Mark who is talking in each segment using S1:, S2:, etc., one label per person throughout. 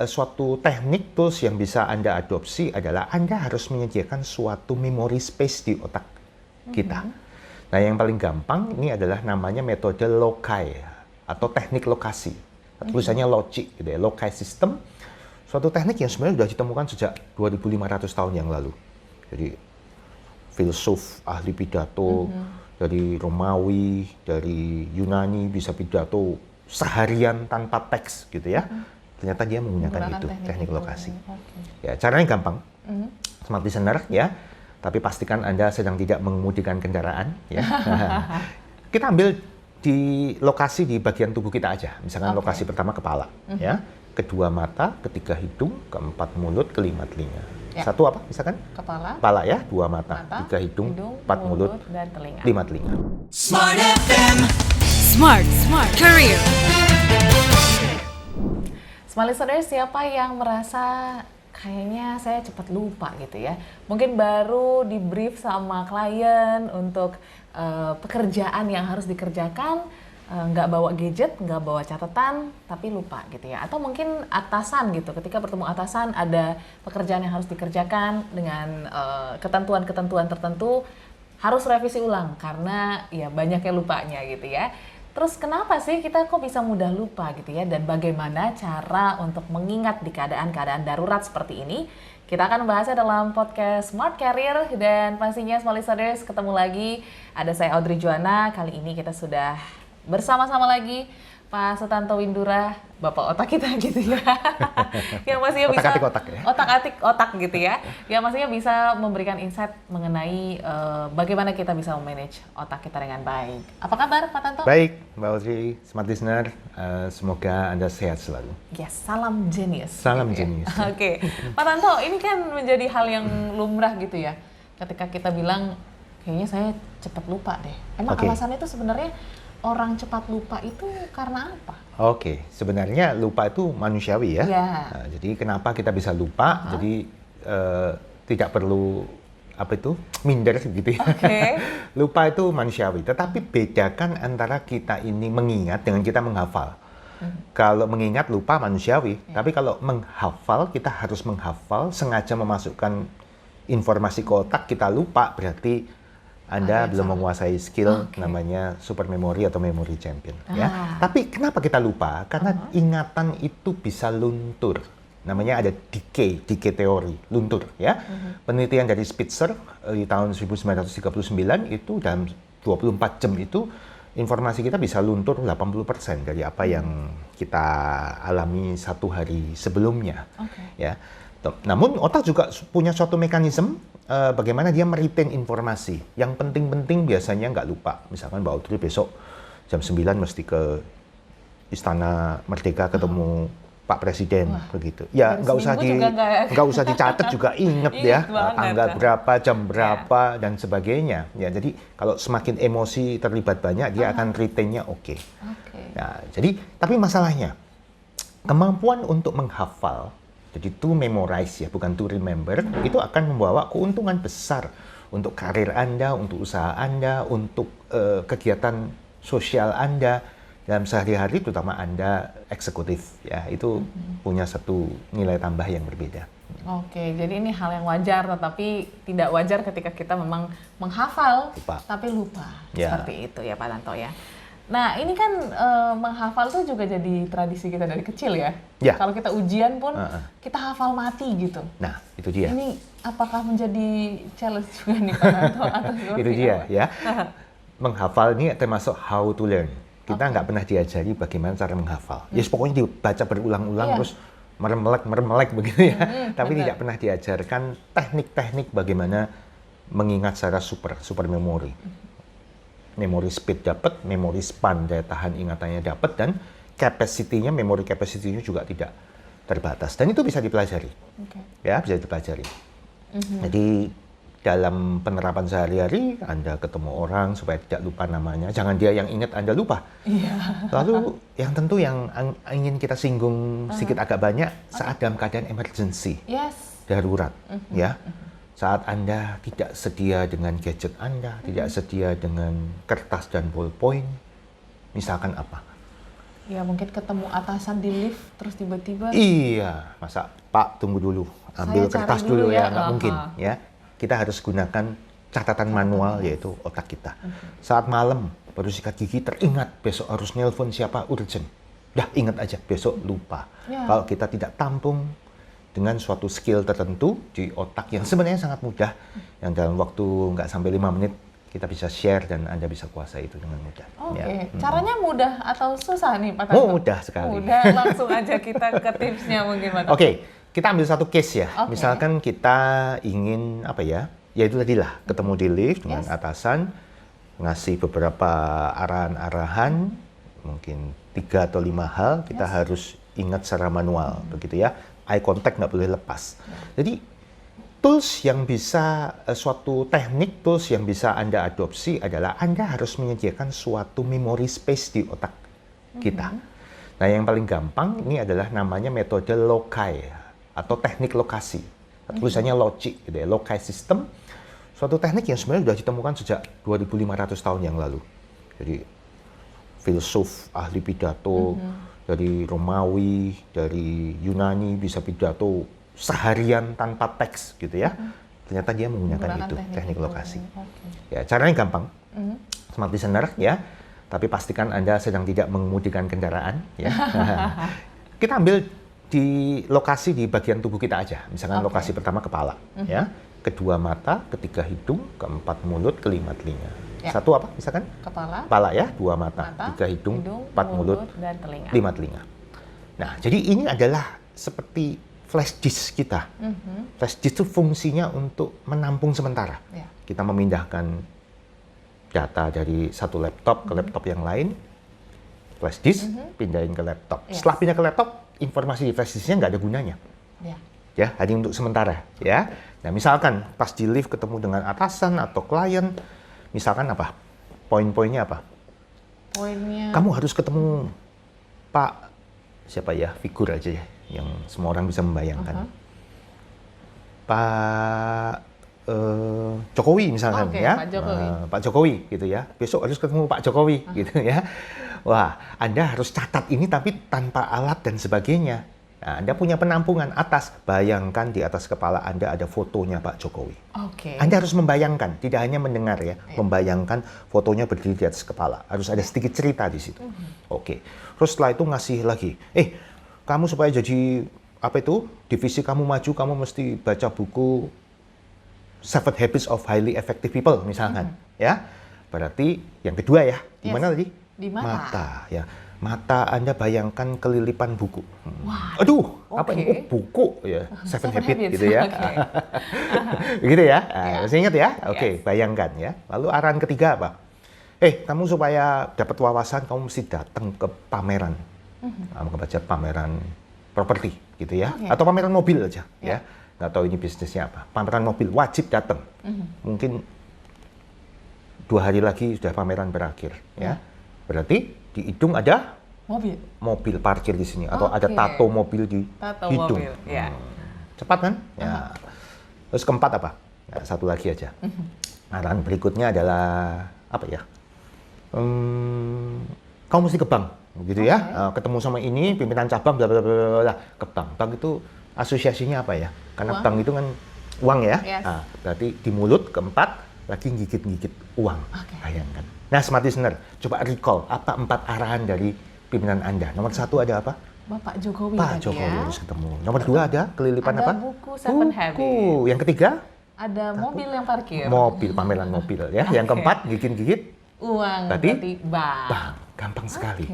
S1: suatu teknik tools yang bisa Anda adopsi adalah Anda harus menyediakan suatu memory space di otak kita. Nah, yang paling gampang ini adalah namanya metode loci atau teknik lokasi. Tulisannya loci, gitu ya, loci system. Suatu teknik yang sebenarnya sudah ditemukan sejak 2.500 tahun yang lalu. Jadi filsuf, ahli pidato dari Romawi, dari Yunani bisa pidato seharian tanpa teks, gitu ya. Ternyata dia menggunakan itu, teknik lokasi. Ya, caranya gampang. Smart listener, ya. Tapi pastikan Anda sedang tidak mengemudikan kendaraan, ya. Kita ambil di lokasi di bagian tubuh kita aja. Misalkan lokasi pertama kepala, ya. Kedua mata, ketiga hidung, keempat mulut, kelima telinga. Satu apa? Misalkan kepala ya, dua mata, tiga hidung, empat mulut, dan telinga. 5 telinga. Smart FM.
S2: Smart Career. Smart listeners, siapa yang merasa kayaknya saya cepat lupa gitu ya? Mungkin baru di brief sama klien untuk pekerjaan yang harus dikerjakan, nggak bawa gadget, nggak bawa catatan, tapi lupa gitu ya. Atau mungkin atasan gitu, ketika bertemu atasan ada pekerjaan yang harus dikerjakan dengan ketentuan-ketentuan tertentu, harus revisi ulang karena ya banyaknya lupanya gitu ya. Terus kenapa sih kita kok bisa mudah lupa gitu ya, dan bagaimana cara untuk mengingat di keadaan-keadaan darurat seperti ini? Kita akan membahasnya dalam podcast Smart Career, dan pastinya Smart Listeners, ketemu lagi. Ada saya Audrey Juana, kali ini kita sudah bersama-sama lagi Pak Sutanto Windura, bapak otak kita gitu ya. Yang maksudnya bisa otak-atik otak gitu ya. Yang maksudnya bisa memberikan insight mengenai bagaimana kita bisa memanage otak kita dengan baik. Apa kabar Pak Tanto?
S1: Baik, Mbak Audrey, Smart Listener, semoga Anda sehat selalu.
S2: Yes, salam genius.
S1: Salam gitu genius.
S2: Ya. Oke. Pak Tanto, ini kan menjadi hal yang lumrah gitu ya. Ketika kita bilang kayaknya saya cepat lupa deh. Emang alasannya itu sebenarnya orang cepat lupa itu karena apa?
S1: Oke, sebenarnya lupa itu manusiawi ya. Nah, jadi kenapa kita bisa lupa? Jadi tidak perlu minder gitu ya. Lupa itu manusiawi. Tetapi bedakan antara kita ini mengingat dengan kita menghafal. Kalau mengingat lupa manusiawi, tapi kalau menghafal kita harus menghafal, sengaja memasukkan informasi ke otak kita lupa, berarti Anda belum menguasai skill namanya super memory atau memory champion. Ya. Tapi kenapa kita lupa? Karena ingatan itu bisa luntur. Namanya ada decay teori, luntur. Ya. Penelitian dari Spitzer di tahun 1939 itu dalam 24 jam itu informasi kita bisa luntur 80% dari apa yang kita alami satu hari sebelumnya. Ya. Namun otak juga punya suatu mekanisme bagaimana dia meretain informasi. Yang penting-penting biasanya nggak lupa. Misalkan Mbak Audrey besok jam 9 mesti ke Istana Merdeka ketemu Pak Presiden. Begitu. Ya nggak usah dicatat juga inget ya. Tanggal berapa, jam berapa, dan sebagainya. Ya, jadi kalau semakin emosi terlibat banyak, dia akan retainnya oke. Nah, jadi tapi masalahnya kemampuan untuk menghafal, jadi to memorize ya, bukan to remember, itu akan membawa keuntungan besar untuk karir Anda, untuk usaha Anda, untuk kegiatan sosial Anda dalam sehari-hari, terutama Anda eksekutif ya, itu punya satu nilai tambah yang berbeda.
S2: Oke, jadi ini hal yang wajar, tetapi tidak wajar ketika kita memang menghafal tapi lupa. Seperti itu ya Pak Tanto ya. Nah, ini kan menghafal tuh juga jadi tradisi kita dari kecil ya. Kalau kita ujian pun kita hafal mati gitu.
S1: Nah, itu dia.
S2: Ini apakah menjadi challenge juga nih Pak Tanto?
S1: Itu dia ya. Menghafal ini termasuk how to learn. Kita nggak pernah diajari bagaimana cara menghafal. Ya pokoknya dibaca berulang-ulang terus meremelek begitu ya. Tapi tidak pernah diajarkan teknik-teknik bagaimana mengingat secara super memory. Memory speed dapat, memory span, daya tahan ingatannya dapat, dan memory capacity-nya juga tidak terbatas. Dan itu bisa dipelajari. Ya, bisa dipelajari. Jadi dalam penerapan sehari-hari, Anda ketemu orang supaya tidak lupa namanya, jangan dia yang ingat Anda lupa. Lalu yang tentu yang ingin kita singgung sedikit agak banyak saat dalam keadaan emergency, darurat, ya. Saat Anda tidak sedia dengan gadget Anda, tidak sedia dengan kertas dan ballpoint, misalkan apa?
S2: Ya mungkin ketemu atasan di lift terus tiba-tiba.
S1: Iya, masa Pak tunggu dulu, ambil kertas dulu ya, nggak mungkin ya. Kita harus gunakan catatan manual yaitu otak kita. Saat malam baru sikat gigi teringat besok harus nelpon siapa urgent. Dah ingat aja besok lupa. Kalau kita tidak tampung dengan suatu skill tertentu di otak yang sebenarnya sangat mudah, yang dalam waktu nggak sampai 5 menit kita bisa share dan Anda bisa kuasai itu dengan mudah.
S2: Oke. Caranya mudah atau susah nih Pak Tanto?
S1: Mudah sekali.
S2: Mudah, langsung aja kita ke tipsnya mungkin Pak Tanto.
S1: Oke, kita ambil satu case ya. Misalkan kita ingin apa ya, yaitu tadi lah ketemu di lift dengan atasan, ngasih beberapa arahan-arahan, mungkin 3 atau 5 hal kita harus ingat secara manual, begitu ya. Eye contact nggak boleh lepas. Jadi tools yang bisa, suatu teknik tools yang bisa Anda adopsi adalah Anda harus menyediakan suatu memory space di otak kita. Nah yang paling gampang ini adalah namanya metode loci atau teknik lokasi. Tulisannya loci, gitu ya, loci system. Suatu teknik yang sebenarnya sudah ditemukan sejak 2.500 tahun yang lalu. Jadi filsuf, ahli pidato, dari Romawi, dari Yunani bisa pidato seharian tanpa teks gitu ya. Ternyata dia menggunakan itu, teknik lokasi. Ya, caranya gampang. Smart listener ya. Tapi pastikan Anda sedang tidak mengemudikan kendaraan ya. Kita ambil di lokasi di bagian tubuh kita aja. Misalkan lokasi pertama kepala ya. Kedua mata, ketiga hidung, keempat mulut, kelima telinga. Satu apa misalkan? Kepala ya, 2 mata, 3 hidung, 4 mulut, dan telinga. 5 telinga. Nah, jadi ini adalah seperti flash disk kita. Flash disk itu fungsinya untuk menampung sementara. Kita memindahkan data dari satu laptop ke laptop yang lain, flash disk, pindahin ke laptop. Setelah pindah ke laptop, informasi di flash disknya nggak ada gunanya. Ya, hanya untuk sementara. Ya. Nah, misalkan pas di lift ketemu dengan atasan atau klien, misalkan apa? Poin-poinnya apa?
S2: Poinnya.
S1: Kamu harus ketemu Pak, siapa ya? Figur aja ya, yang semua orang bisa membayangkan. Pak Jokowi misalkan ya.
S2: Pak Jokowi.
S1: Pak Jokowi gitu ya. Besok harus ketemu Pak Jokowi gitu ya. Wah, Anda harus catat ini tapi tanpa alat dan sebagainya. Nah, Anda punya penampungan atas, bayangkan di atas kepala Anda ada fotonya Pak Jokowi. Anda harus membayangkan, tidak hanya mendengar ya, membayangkan fotonya berdiri di atas kepala. Harus ada sedikit cerita di situ. Terus setelah itu ngasih lagi, kamu supaya jadi apa itu, divisi kamu maju, kamu mesti baca buku 7 Habits of Highly Effective People misalkan, ya. Berarti yang kedua ya, di mana tadi?
S2: Di mata.
S1: Ya. Mata Anda bayangkan kelilipan buku. Aduh, apa ini? Oh, buku ya, 7 Habits gitu ya. Begitu ya. Masih ingat ya? Bayangkan ya. Lalu arahan ketiga apa? Kamu supaya dapat wawasan, kamu mesti datang ke pameran. Kamu baca pameran properti gitu ya. Atau pameran mobil aja ya. Nggak tahu ini bisnisnya apa. Pameran mobil wajib datang. Mungkin 2 hari lagi sudah pameran berakhir ya. Berarti di hidung ada mobil parkir di sini atau ada tato mobil di hidung. Cepat kan? Ya. Terus keempat apa? Nah, satu lagi aja. Arahan berikutnya adalah apa ya? Kamu mesti ke bank, gitu ya. Ketemu sama ini pimpinan cabang, bla bla bla bla, ke bank. Bank itu asosiasinya apa ya? Karena bank itu kan uang ya. Nah, berarti di mulut keempat lagi gigit-gigit uang. Bayangkan. Nah, smart listener, coba recall apa 4 arahan dari pimpinan Anda. Nomor 1 ada apa?
S2: Bapak Jokowi.
S1: Pak Jokowi harus ketemu. Nomor 2 ada kelilipan apa?
S2: Buku 7 Habits.
S1: Yang ketiga?
S2: Ada mobil yang parkir.
S1: Mobil, pameran mobil ya. Yang keempat, gigit-gigit
S2: uang. Berarti bank.
S1: Gampang sekali.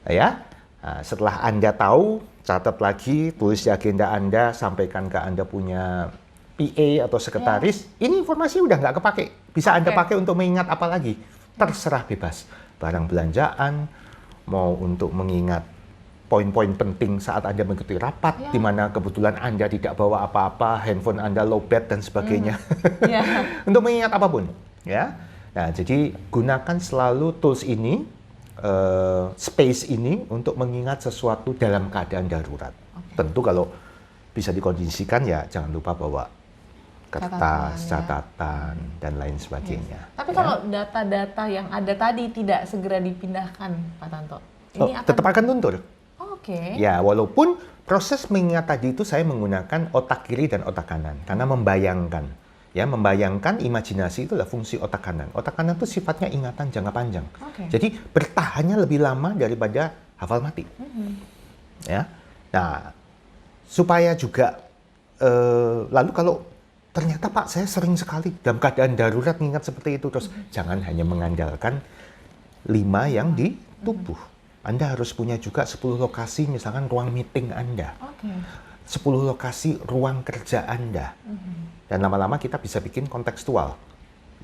S1: Ya. Nah, setelah Anda tahu, catat lagi, tulis di agenda Anda, sampaikan ke Anda punya PA atau sekretaris. Ini informasi udah nggak kepake. Bisa Anda pakai untuk mengingat apa lagi? Terserah bebas. Barang belanjaan, mau untuk mengingat poin-poin penting saat Anda mengikuti rapat, di mana kebetulan Anda tidak bawa apa-apa, handphone Anda lowbat dan sebagainya. Untuk mengingat apapun. Ya. Nah, jadi gunakan selalu tools ini, space ini untuk mengingat sesuatu dalam keadaan darurat. Tentu kalau bisa dikondisikan ya jangan lupa bawa kertas, catatan, dan lain sebagainya.
S2: Tapi kalau data-data yang ada tadi tidak segera dipindahkan, Pak Tanto?
S1: Tetap akan luntur.
S2: Oke.
S1: Ya, walaupun proses mengingat tadi itu saya menggunakan otak kiri dan otak kanan karena membayangkan. Ya, membayangkan imajinasi itu adalah fungsi otak kanan. Otak kanan itu sifatnya ingatan jangka panjang. Jadi bertahannya lebih lama daripada hafal mati. Ya. Nah, supaya juga lalu kalau ternyata Pak saya sering sekali dalam keadaan darurat mengingat seperti itu, terus jangan hanya mengandalkan 5 yang di tubuh. Anda harus punya juga 10 lokasi misalkan ruang meeting Anda. 10 lokasi ruang kerja Anda. Dan lama-lama kita bisa bikin kontekstual.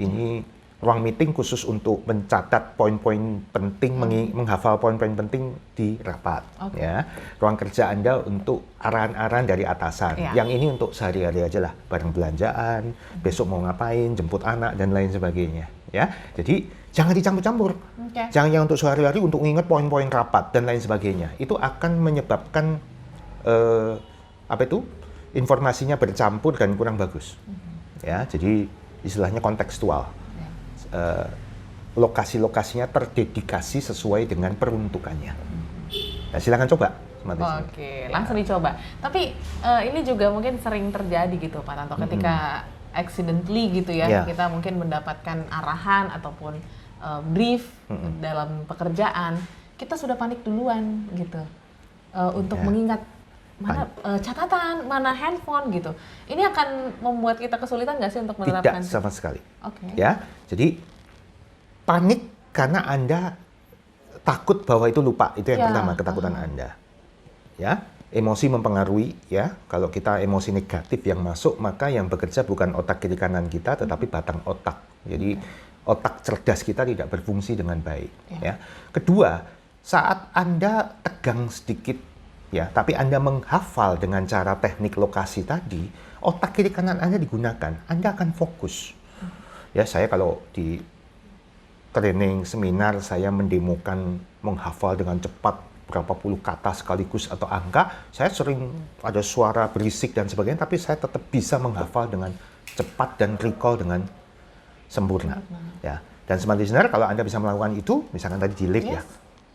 S1: Ini ruang meeting khusus untuk mencatat poin-poin penting, menghafal poin-poin penting di rapat. Ya. Ruang kerja Anda untuk arahan-arahan dari atasan. Yang ini untuk sehari-hari aja lah, barang belanjaan, besok mau ngapain, jemput anak dan lain sebagainya. Ya, jadi jangan dicampur-campur. Jangan yang untuk sehari-hari untuk mengingat poin-poin rapat dan lain sebagainya. Itu akan menyebabkan informasinya bercampur dan kurang bagus. Ya, jadi istilahnya kontekstual. Lokasi-lokasinya terdedikasi sesuai dengan peruntukannya. Nah, silakan coba.
S2: Langsung dicoba. Tapi ini juga mungkin sering terjadi gitu Pak Tanto, ketika accidentally gitu ya, kita mungkin mendapatkan arahan ataupun brief dalam pekerjaan, kita sudah panik duluan gitu untuk mengingat mana catatan, mana handphone gitu. Ini akan membuat kita kesulitan nggak sih untuk menerapkan?
S1: Tidak sama sekali. Ya, jadi panik karena Anda takut bahwa itu lupa, itu yang pertama, ketakutan Anda. Ya, emosi mempengaruhi ya. Kalau kita emosi negatif yang masuk, maka yang bekerja bukan otak kiri kanan kita, tetapi batang otak. Jadi otak cerdas kita tidak berfungsi dengan baik. Ya. Kedua, saat Anda tegang sedikit, ya, tapi Anda menghafal dengan cara teknik lokasi tadi, otak kiri kanan Anda digunakan, Anda akan fokus. Ya, saya kalau di training seminar saya mendemokan menghafal dengan cepat berapa puluh kata sekaligus atau angka, saya sering ada suara berisik dan sebagainya, tapi saya tetap bisa menghafal dengan cepat dan recall dengan sempurna. Ya. Dan Smart Listener, kalau Anda bisa melakukan itu, misalkan tadi di lift ya,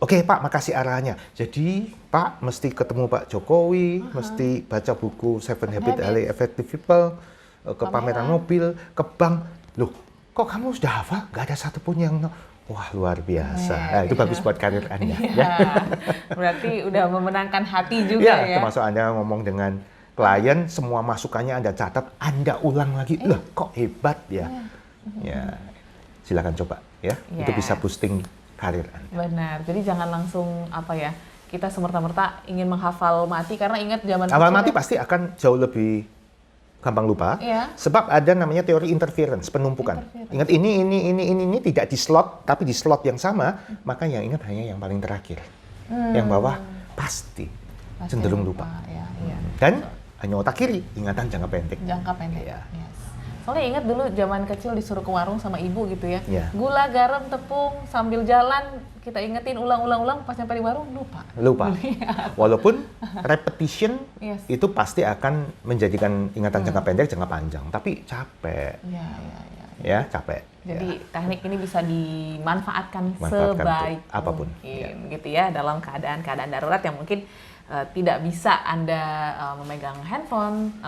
S1: oke Pak, makasih arahannya. Jadi Pak mesti ketemu Pak Jokowi, mesti baca buku Seven Habits Highly Effective People, ke pameran mobil, ke bank. Loh, kok kamu sudah hafal? Gak ada satupun yang wah, luar biasa. Nah, itu bagus buat karir Anda. Ya.
S2: Berarti udah memenangkan hati juga ya.
S1: Termasuk Anda ngomong dengan klien, semua masukannya Anda catat, Anda ulang lagi. Loh, kok hebat ya. Ya, silakan coba ya. Itu bisa boosting karir Anda.
S2: Benar. Jadi jangan langsung kita semerta-merta ingin menghafal mati, karena ingat zaman
S1: hafal mati pasti akan jauh lebih gampang lupa. Sebab ada namanya teori interference, penumpukan. Ingat ini tidak di slot, tapi di slot yang sama, maka yang ingat hanya yang paling terakhir. Yang bawah pasti cenderung lupa. Dan hanya otak kiri, ingatan jangka pendek.
S2: Jangka pendek. Soalnya ingat dulu zaman kecil disuruh ke warung sama ibu gitu ya. Gula, garam, tepung, sambil jalan kita ingetin ulang-ulang, pas sampai di warung lupa. Walaupun repetition itu pasti akan menjadikan ingatan jangka pendek, jangka panjang, tapi capek. Ya, capek. Jadi teknik ini bisa dimanfaatkan sebaik
S1: apapun
S2: mungkin gitu ya, dalam keadaan darurat yang mungkin tidak bisa Anda memegang handphone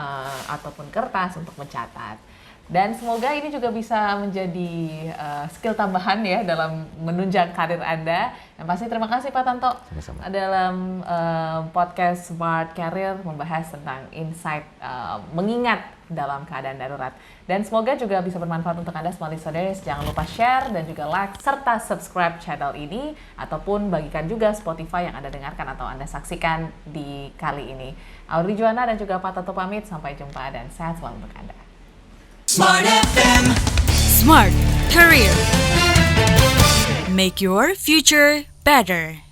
S2: ataupun kertas untuk mencatat. Dan semoga ini juga bisa menjadi skill tambahan ya dalam menunjang karir Anda. Dan pasti terima kasih Pak Tanto dalam podcast Smart Career membahas tentang insight mengingat dalam keadaan darurat. Dan semoga juga bisa bermanfaat untuk Anda Smart Listeners. Jangan lupa share dan juga like serta subscribe channel ini, ataupun bagikan juga Spotify yang Anda dengarkan atau Anda saksikan di kali ini. Audrey Juwana dan juga Pak Tanto pamit. Sampai jumpa dan sehat selalu untuk Anda.
S3: Smart FM. Smart Career. Make your future better.